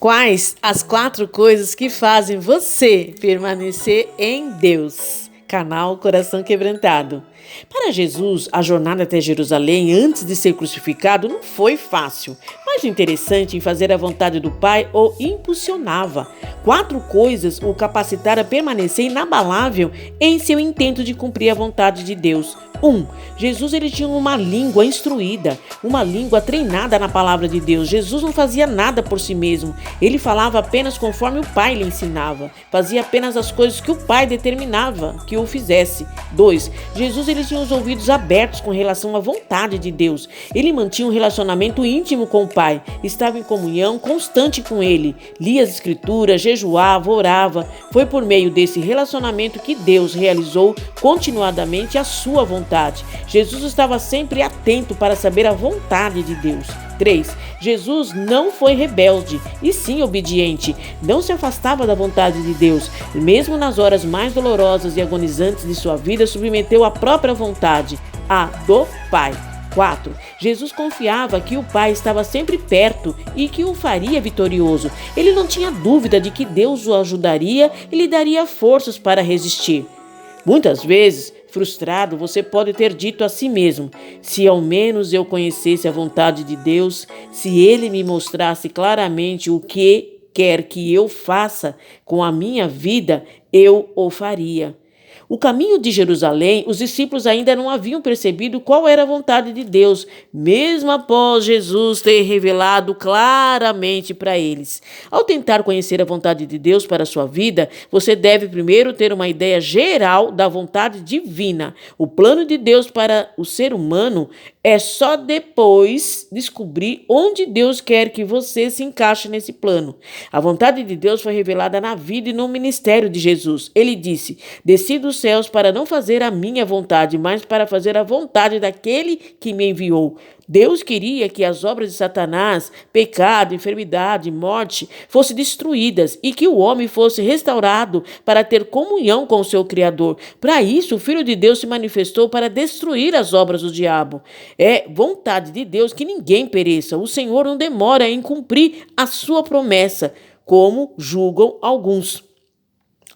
Quais as 4 coisas que fazem você permanecer em Deus? Canal Coração Quebrantado. Para Jesus, a jornada até Jerusalém antes de ser crucificado não foi fácil, mas o interessante em fazer a vontade do Pai o impulsionava. 4 coisas o capacitaram a permanecer inabalável em seu intento de cumprir a vontade de Deus. 1. Jesus ele tinha uma língua instruída, uma língua treinada na palavra de Deus. Jesus não fazia nada por si mesmo. Ele falava apenas conforme o Pai lhe ensinava. Fazia apenas as coisas que o Pai determinava que o fizesse. 2. Jesus ele tinha os ouvidos abertos com relação à vontade de Deus. Ele mantinha um relacionamento íntimo com o Pai. Estava em comunhão constante com Ele. Lia as Escrituras, jejuava, orava. Foi por meio desse relacionamento que Deus realizou continuadamente a sua vontade. Jesus estava sempre atento para saber a vontade de Deus. 3. Jesus não foi rebelde, e sim obediente. Não se afastava da vontade de Deus. Mesmo nas horas mais dolorosas e agonizantes de sua vida, submeteu a própria vontade, a do Pai. 4. Jesus confiava que o Pai estava sempre perto e que o faria vitorioso. Ele não tinha dúvida de que Deus o ajudaria e lhe daria forças para resistir. Muitas vezes, frustrado, você pode ter dito a si mesmo: se ao menos eu conhecesse a vontade de Deus, se Ele me mostrasse claramente o que quer que eu faça com a minha vida, eu o faria. O caminho de Jerusalém, os discípulos ainda não haviam percebido qual era a vontade de Deus, mesmo após Jesus ter revelado claramente para eles. Ao tentar conhecer a vontade de Deus para a sua vida, você deve primeiro ter uma ideia geral da vontade divina. O plano de Deus para o ser humano é só depois descobrir onde Deus quer que você se encaixe nesse plano. A vontade de Deus foi revelada na vida e no ministério de Jesus. Ele disse: desci dos céus para não fazer a minha vontade, mas para fazer a vontade daquele que me enviou. Deus queria que as obras de Satanás, pecado, enfermidade, morte, fossem destruídas e que o homem fosse restaurado para ter comunhão com o seu Criador. Para isso, o Filho de Deus se manifestou para destruir as obras do diabo. É vontade de Deus que ninguém pereça. O Senhor não demora em cumprir a sua promessa, como julgam alguns.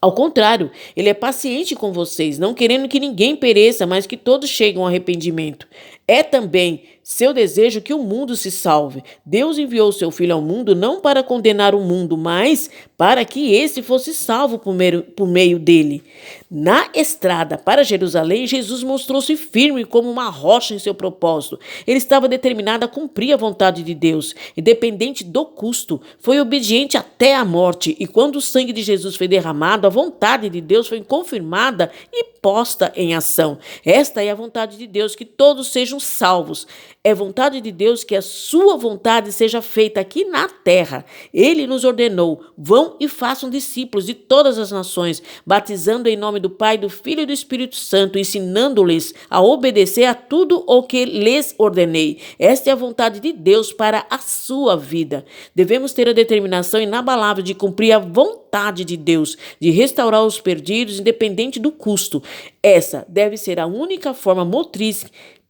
Ao contrário, ele é paciente com vocês, não querendo que ninguém pereça, mas que todos cheguem ao arrependimento. É também seu desejo que o mundo se salve. Deus enviou seu Filho ao mundo não para condenar o mundo, mas para que esse fosse salvo por meio dele. Na estrada para Jerusalém, Jesus mostrou-se firme como uma rocha em seu propósito. Ele estava determinado a cumprir a vontade de Deus, independente do custo. Foi obediente até a morte, e quando o sangue de Jesus foi derramado, a vontade de Deus foi confirmada e posta em ação. Esta é a vontade de Deus, que todos sejam salvos. É vontade de Deus que a sua vontade seja feita aqui na terra. Ele nos ordenou: vão e façam discípulos de todas as nações, batizando em nome do Pai, do Filho e do Espírito Santo, ensinando-lhes a obedecer a tudo o que lhes ordenei. Esta é a vontade de Deus para a sua vida. Devemos ter a determinação inabalável de cumprir a vontade de Deus, de restaurar os perdidos, independente do custo. Essa deve ser a única forma motriz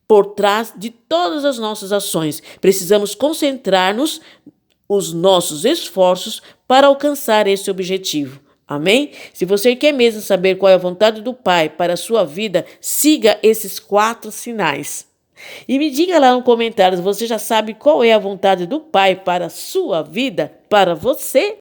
por trás de todas as nossas ações. Precisamos concentrar-nos os nossos esforços para alcançar esse objetivo. Amém? Se você quer mesmo saber qual é a vontade do Pai para a sua vida, siga esses 4 sinais. E me diga lá no comentário, você já sabe qual é a vontade do Pai para a sua vida, para você?